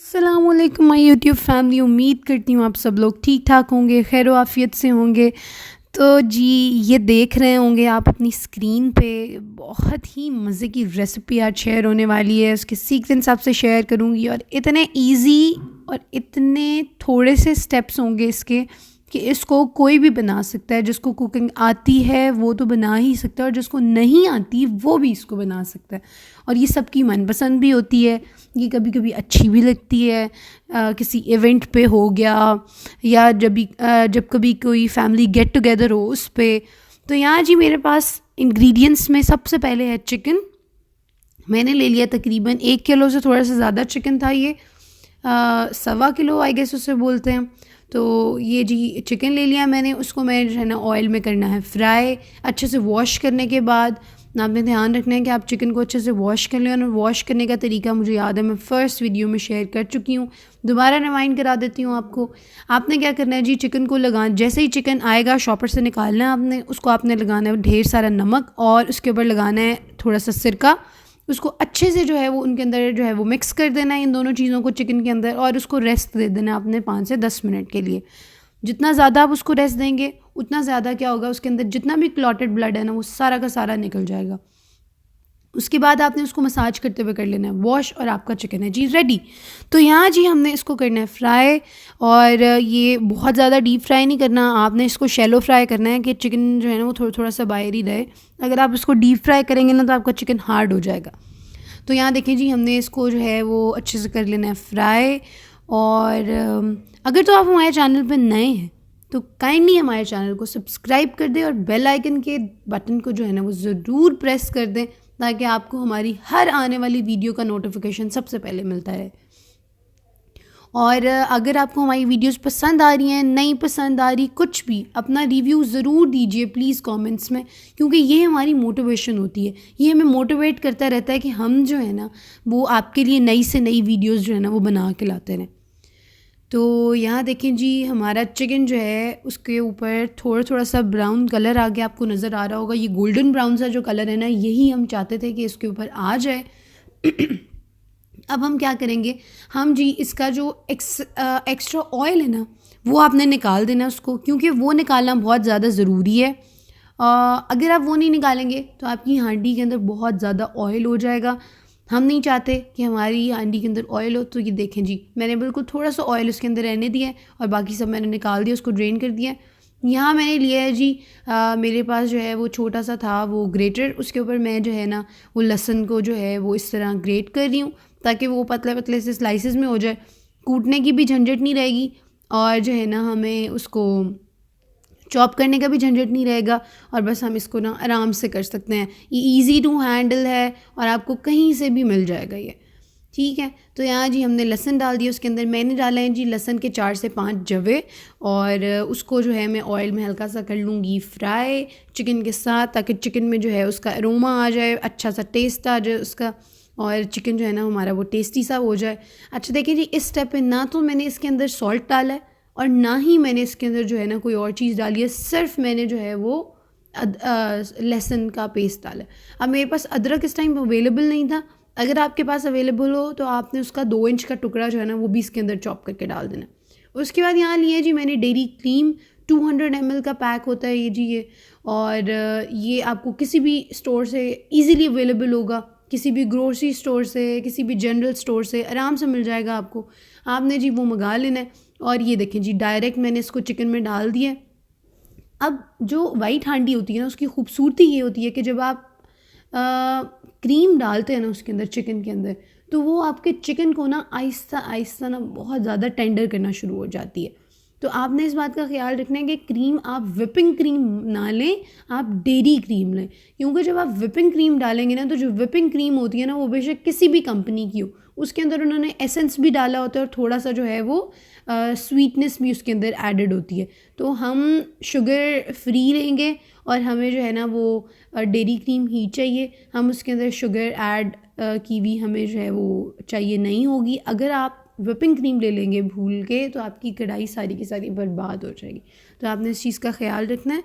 अस्सलामुअलैकुम my YouTube family. उम्मीद करती हूँ आप सब लोग ठीक ठाक होंगे, खैर आफियत से होंगे। तो जी, ये देख रहे होंगे आप अपनी स्क्रीन पे बहुत ही मज़े की रेसिपी आज शेयर होने वाली है। उसके सीक्वेंस आपसे शेयर करूँगी और इतने इजी और इतने थोड़े से स्टेप्स होंगे इसके कि इसको कोई भी बना सकता है। जिसको कुकिंग आती है वो तो बना ही सकता है और जिसको नहीं आती वो भी इसको बना सकता है। और ये सबकी मनपसंद भी होती है, ये कभी कभी अच्छी भी लगती है। किसी इवेंट पे हो गया या जब कभी कोई फैमिली गेट टुगेदर हो उस पे। तो यहाँ जी मेरे पास इंग्रेडिएंट्स में सबसे पहले है चिकन। मैंने ले लिया तकरीबन 1 किलो से थोड़ा सा ज़्यादा चिकन था ये, 1.25 किलो आई गेस उसे बोलते हैं। तो ये जी चिकन ले लिया मैंने, उसको मैं जो है ना ऑयल में करना है फ्राई। अच्छे से वॉश करने के बाद आपने ध्यान रखना है कि आप चिकन को अच्छे से वॉश कर लें। और वॉश करने का तरीका मुझे याद है, मैं फ़र्स्ट वीडियो में शेयर कर चुकी हूँ, दोबारा रिमाइंड करा देती हूँ आपको। आपने क्या करना है जी, चिकन को जैसे ही चिकन आएगा शॉपर से निकालना है आपने, उसको आपने लगाना है ढेर सारा नमक और उसके ऊपर लगाना है थोड़ा सा सिरका। उसको अच्छे से जो है वो उनके अंदर जो है वो मिक्स कर देना है इन दोनों चीज़ों को चिकन के अंदर, और उसको रेस्ट दे देना है आपने 5 से 10 मिनट के लिए। जितना ज़्यादा आप उसको रेस्ट देंगे उतना ज़्यादा क्या होगा, उसके अंदर जितना भी क्लॉटेड ब्लड है ना वो सारा का सारा निकल जाएगा। उसके बाद आपने उसको मसाज करते हुए कर लेना है वॉश, और आपका चिकन है जी रेडी। तो यहाँ जी हमने इसको करना है फ्राई, और ये बहुत ज़्यादा डीप फ्राई नहीं करना, आपने इसको शैलो फ्राई करना है कि चिकन जो है ना वो थोड़ा थोड़ा सा बाहर ही रहे। अगर आप इसको डीप फ्राई करेंगे ना तो आपका चिकन हार्ड हो जाएगा। तो यहाँ देखें जी, हमने इसको जो है वो अच्छे से कर लेना है फ्राई। और अगर तो आप हमारे चैनल पर नए हैं तो काइंडली हमारे चैनल को सब्सक्राइब कर दें और बेल आइकन के बटन को जो है ना वो ज़रूर प्रेस कर दें, ताकि आपको हमारी हर आने वाली वीडियो का नोटिफिकेशन सबसे पहले मिलता रहे। और अगर आपको हमारी वीडियोस पसंद आ रही हैं, नहीं पसंद आ रही, कुछ भी, अपना रिव्यू ज़रूर दीजिए प्लीज़ कमेंट्स में, क्योंकि ये हमारी मोटिवेशन होती है। ये हमें मोटिवेट करता रहता है कि हम जो है ना वो आपके लिए नई से नई वीडियोस जो है ना वो बना के लाते रहें। तो यहाँ देखें जी, हमारा चिकन जो है उसके ऊपर थोड़ा थोड़ा सा ब्राउन कलर आ गया, आपको नज़र आ रहा होगा। ये गोल्डन ब्राउन सा जो कलर है ना, यही हम चाहते थे कि इसके ऊपर आ जाए। अब हम क्या करेंगे, हम जी इसका जो एक्स्ट्रा ऑयल है ना वो आपने निकाल देना उसको, क्योंकि वो निकालना बहुत ज़्यादा ज़रूरी है। अगर आप वो नहीं निकालेंगे तो आपकी हांडी के अंदर बहुत ज़्यादा ऑयल हो जाएगा। हम नहीं चाहते कि हमारी हांडी के अंदर ऑयल हो। तो ये देखें जी, मैंने बिल्कुल थोड़ा सा ऑयल उसके अंदर रहने दिया है और बाकी सब मैंने निकाल दिया, उसको ड्रेन कर दिया है। यहाँ मैंने लिया है जी, मेरे पास जो है वो छोटा सा था वो ग्रेटर, उसके ऊपर मैं जो है ना वो लहसुन को जो है वो इस तरह ग्रेट कर रही हूँ ताकि वो पतले पतले से स्लाइसेस में हो जाए। कूटने की भी झंझट नहीं रहेगी और जो है ना हमें उसको चॉप करने का भी झंझट नहीं रहेगा, और बस हम इसको ना आराम से कर सकते हैं। ये इजी टू हैंडल है और आपको कहीं से भी मिल जाएगा ये, ठीक है। तो यहाँ जी हमने लहसुन डाल दिया, उसके अंदर मैंने डाला है जी लहसुन के 4 से 5 जवे, और उसको जो है मैं ऑयल में हल्का सा कर लूँगी फ्राई चिकन के साथ, ताकि चिकन में जो है उसका अरोमा आ जाए, अच्छा सा टेस्ट आ जाए उसका, और चिकन जो है ना हमारा वो टेस्टी सा हो जाए। अच्छा देखिए जी, इस स्टेप पे ना तो मैंने इसके अंदर सॉल्ट डाला है और ना ही मैंने इसके अंदर जो है ना कोई और चीज़ डाली है, सिर्फ मैंने जो है वो लहसुन का पेस्ट डाला है। अब मेरे पास अदरक इस टाइम अवेलेबल नहीं था, अगर आपके पास अवेलेबल हो तो आपने उसका 2 इंच का टुकड़ा जो है ना वो भी इसके अंदर चॉप करके डाल देना। उसके बाद यहाँ लिए जी मैंने डेयरी क्रीम, 200 ml का पैक होता है ये जी ये, और ये आपको किसी भी स्टोर से इजीली अवेलेबल होगा, किसी भी ग्रोसरी स्टोर से, किसी भी जनरल स्टोर से आराम से मिल जाएगा आपको। आपने जी वो मंगा लेना है। और ये देखें जी, डायरेक्ट मैंने इसको चिकन में डाल दिया। अब जो वाइट हांडी होती है ना उसकी खूबसूरती ये होती है कि जब आप क्रीम डालते हैं ना उसके अंदर, चिकन के अंदर, तो वो आपके चिकन को ना आहिस्ता आहिस्ता ना बहुत ज़्यादा टेंडर करना शुरू हो जाती है। तो आपने इस बात का ख्याल रखना है कि क्रीम आप विपिंग क्रीम ना लें, आप डेयरी क्रीम लें, क्योंकि जब आप विपिंग क्रीम डालेंगे ना तो जो विपिंग क्रीम होती है ना वो बेशक किसी भी कंपनी की हो, उसके अंदर उन्होंने एसेंस भी डाला होता है और थोड़ा सा जो है वो स्वीटनेस भी उसके अंदर एडेड होती है। तो हम शुगर फ्री लेंगे और हमें जो है ना वो डेयरी क्रीम ही चाहिए, हम उसके अंदर शुगर ऐड की भी हमें जो है वो चाहिए नहीं होगी। अगर आप व्हिपिंग क्रीम ले लेंगे भूल के तो आपकी कढ़ाई सारी की सारी बर्बाद हो जाएगी। तो आपने इस चीज़ का ख्याल रखना है।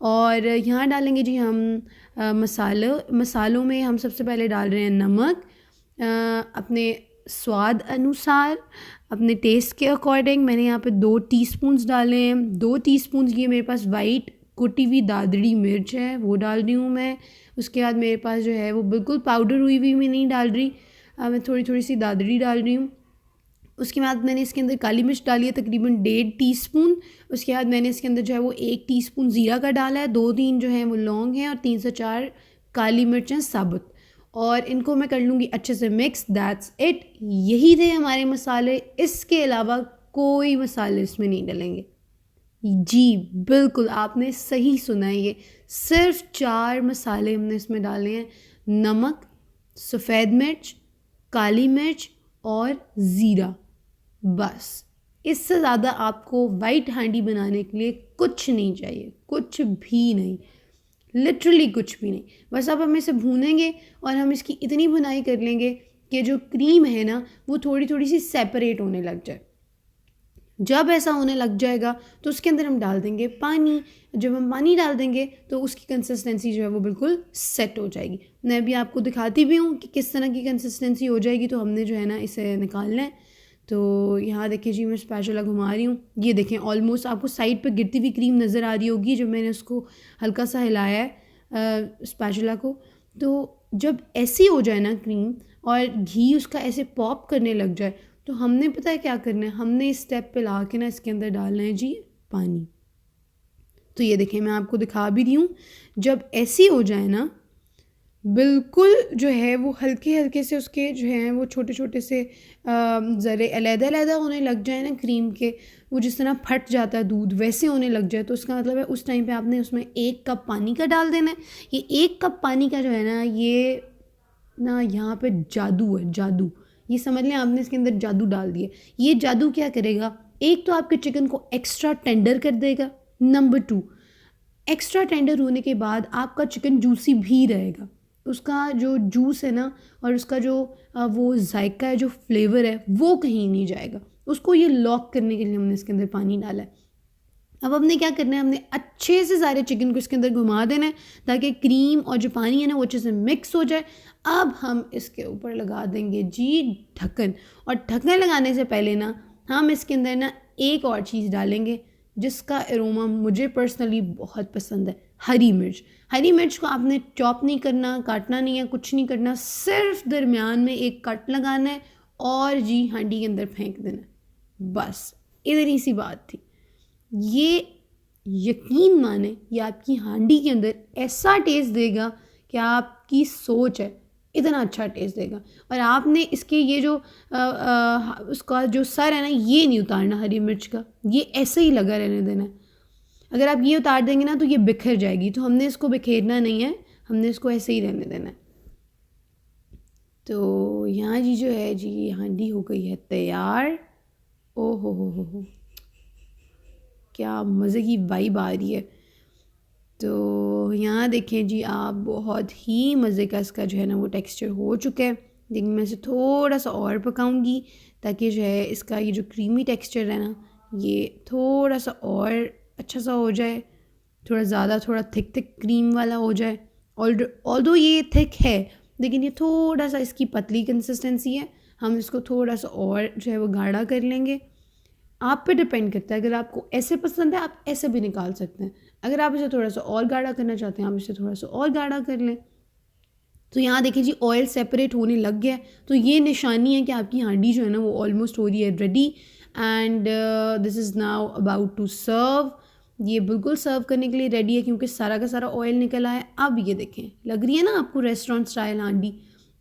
और यहाँ डालेंगे जी हम मसालों में हम सबसे पहले डाल रहे हैं नमक, अपने स्वाद अनुसार, अपने टेस्ट के अकॉर्डिंग मैंने यहाँ पे 2 टीस्पून्स डाले हैं। 2 टीस्पून्स ये मेरे पास वाइट कुटी हुई दादड़ी मिर्च है, वो डाल रही हूँ मैं। उसके बाद मेरे पास जो है वो बिल्कुल पाउडर हुई हुई मैं नहीं डाल रही, मैं थोड़ी थोड़ी सी दादड़ी डाल रही हूँ। उसके बाद मैंने इसके अंदर काली मिर्च डाली है तकरीबन 1.5 टीस्पून। उसके बाद मैंने इसके अंदर जो है वो 1 टीस्पून ज़ीरा का डाला है, 2-3 जो है वो लौंग हैं और 3 से 4 काली मिर्च हैं साबुत, और इनको मैं कर लूँगी अच्छे से मिक्स। दैट्स इट, यही थे हमारे मसाले। इसके अलावा कोई मसाले इसमें नहीं डलेंगे। जी बिल्कुल, आपने सही सुना है, ये सिर्फ 4 मसाले हमने इसमें डाले हैं। नमक, सफ़ेद मिर्च, काली मिर्च और ज़ीरा, बस। इससे ज़्यादा आपको वाइट हांडी बनाने के लिए कुछ नहीं चाहिए, कुछ भी नहीं, लिटरली कुछ भी नहीं। बस अब हम इसे भूनेंगे और हम इसकी इतनी भुनाई कर लेंगे कि जो क्रीम है ना वो थोड़ी थोड़ी सी सेपरेट होने लग जाए। जब ऐसा होने लग जाएगा तो उसके अंदर हम डाल देंगे पानी। जब हम पानी डाल देंगे तो उसकी कंसिस्टेंसी जो है वो बिल्कुल सेट हो जाएगी। मैं अभी आपको दिखाती भी हूँ कि किस तरह की कंसिस्टेंसी हो जाएगी। तो हमने जो है ना इसे निकालना है। तो यहाँ देखिए जी, मैं स्पैचुला घुमा रही हूँ, ये देखें ऑलमोस्ट आपको साइड पे गिरती हुई क्रीम नज़र आ रही होगी जब मैंने उसको हल्का सा हिलाया है स्पैचुला को। तो जब ऐसी हो जाए ना क्रीम और घी उसका ऐसे पॉप करने लग जाए, तो हमने पता है क्या करना है, हमने इस स्टेप पे ला के ना इसके अंदर डालना है जी पानी। तो ये देखें, मैं आपको दिखा भी रही हूँ, जब ऐसी हो जाए ना बिल्कुल जो है वो हल्के हल्के से उसके जो हैं वो छोटे छोटे से ज़रे अलग-अलग होने लग जाए ना क्रीम के, वो जिस तरह फट जाता है दूध वैसे होने लग जाए, तो उसका मतलब है उस टाइम पे आपने उसमें 1 कप पानी का डाल देना है। ये 1 कप पानी का जो है ना, ये ना यहाँ पे जादू है, जादू। ये समझ लें आपने इसके अंदर जादू डाल दिया। ये जादू क्या करेगा, एक तो आपके चिकन को एक्स्ट्रा टेंडर कर देगा, नंबर 2 एक्स्ट्रा टेंडर होने के बाद आपका चिकन जूसी भी रहेगा। उसका जो जूस है ना और उसका जो वो जायका है, जो फ्लेवर है, वो कहीं नहीं जाएगा। उसको ये लॉक करने के लिए हमने इसके अंदर पानी डाला है। अब हमने क्या करना है, हमने अच्छे से सारे चिकन को इसके अंदर घुमा देना है ताकि क्रीम और जो पानी है ना वो अच्छे से मिक्स हो जाए। अब हम इसके ऊपर लगा देंगे जी ढक्कन, और ढक्कन लगाने से पहले ना हम इसके अंदर ना एक और चीज़ डालेंगे जिसका एरोमा मुझे पर्सनली बहुत पसंद है, हरी मिर्च। हरी मिर्च को आपने चॉप नहीं करना, काटना नहीं है, कुछ नहीं करना, सिर्फ दरमियान में एक कट लगाना है और जी हांडी के अंदर फेंक देना है, बस इतनी सी बात थी। ये यकीन माने ये आपकी हांडी के अंदर ऐसा टेस्ट देगा कि आपकी सोच है, इतना अच्छा टेस्ट देगा। और आपने इसके ये जो उसका जो सर है ना, ये नहीं उतारना हरी मिर्च का, ये ऐसे ही लगा रहने देना है। अगर आप ये उतार देंगे ना तो ये बिखर जाएगी, तो हमने इसको बिखेरना नहीं है, हमने इसको ऐसे ही रहने देना है। तो यहाँ जी जो है जी हांडी हो गई है तैयार। ओ हो, क्या मज़े की वाइब आ रही है। तो यहाँ देखें जी आप, बहुत ही मज़े का इसका जो है ना वो टेक्सचर हो चुका है। लेकिन मैं इसे थोड़ा सा और पकाऊंगी ताकि जो है इसका ये जो क्रीमी टेक्सचर है ना ये थोड़ा सा और अच्छा सा हो जाए, थोड़ा ज़्यादा, थोड़ा थिक थिक क्रीम वाला हो जाए। ऑल्दो ये थिक है लेकिन ये थोड़ा सा इसकी पतली कंसिस्टेंसी है, हम इसको थोड़ा सा और जो है वो गाढ़ा कर लेंगे। आप पे डिपेंड करता है, अगर आपको ऐसे पसंद है आप ऐसे भी निकाल सकते हैं, अगर आप इसे थोड़ा सा और गाढ़ा करना चाहते हैं आप इसे थोड़ा सा और गाढ़ा कर लें। तो यहाँ देखिए जी ऑयल सेपरेट होने लग गया है, तो ये निशानी है कि आपकी हांडी जो है ना वो ऑलमोस्ट हो रही है ready. And this is now about to serve. ये बिल्कुल सर्व करने के लिए रेडी है क्योंकि सारा का सारा ऑयल निकल आया है। अब ये देखें, लग रही है ना आपको रेस्टोरेंट स्टाइल हांडी।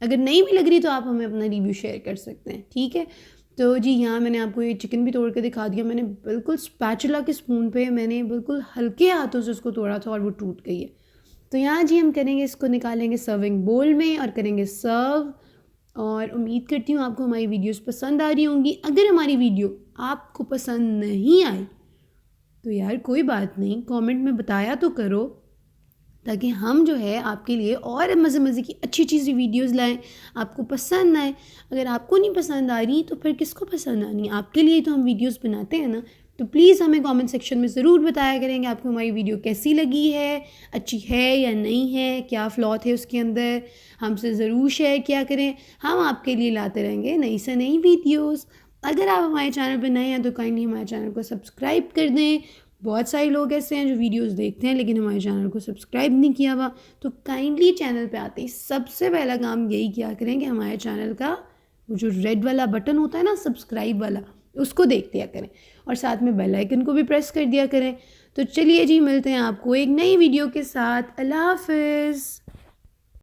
अगर नहीं भी लग रही तो आप हमें अपना रिव्यू शेयर कर सकते हैं, ठीक है। तो जी यहाँ मैंने आपको ये चिकन भी तोड़ के दिखा दिया। मैंने बिल्कुल स्पैचुला के स्पून पे मैंने बिल्कुल हल्के हाथों से उसको तोड़ा था और वो टूट गई है। तो यहाँ जी हम करेंगे, इसको निकालेंगे सर्विंग बोल में और करेंगे सर्व। और उम्मीद करती हूँ आपको हमारी वीडियोस पसंद आ रही होंगी। अगर हमारी वीडियो आपको पसंद नहीं आई तो यार कोई बात नहीं, कमेंट में बताया तो करो ताकि हम जो है आपके लिए और मज़े मज़े की अच्छी अच्छी वीडियोस लाएं, आपको पसंद आए। अगर आपको नहीं पसंद आ रही तो फिर किसको पसंद आनी, आपके लिए तो हम वीडियोस बनाते हैं ना। तो प्लीज़ हमें कमेंट सेक्शन में ज़रूर बताया करें कि आपको हमारी वीडियो कैसी लगी है, अच्छी है या नहीं है, क्या फ़्लॉ थे उसके अंदर, हमसे ज़रूर शेयर किया करें। हम आपके लिए लाते रहेंगे नई से नई वीडियोज़। अगर आप हमारे चैनल पर नए हैं तो काइंडली हमारे चैनल को सब्सक्राइब कर दें। बहुत सारे लोग ऐसे हैं जो वीडियोस देखते हैं लेकिन हमारे चैनल को सब्सक्राइब नहीं किया हुआ, तो काइंडली चैनल पे आते ही सबसे पहला काम यही किया करें कि हमारे चैनल का वो जो रेड वाला बटन होता है ना, सब्सक्राइब वाला, उसको देख दिया करें और साथ में बेल आइकन को भी प्रेस कर दिया करें। तो चलिए जी, मिलते हैं आपको एक नई वीडियो के साथ। अल्लाह हाफ़िज़।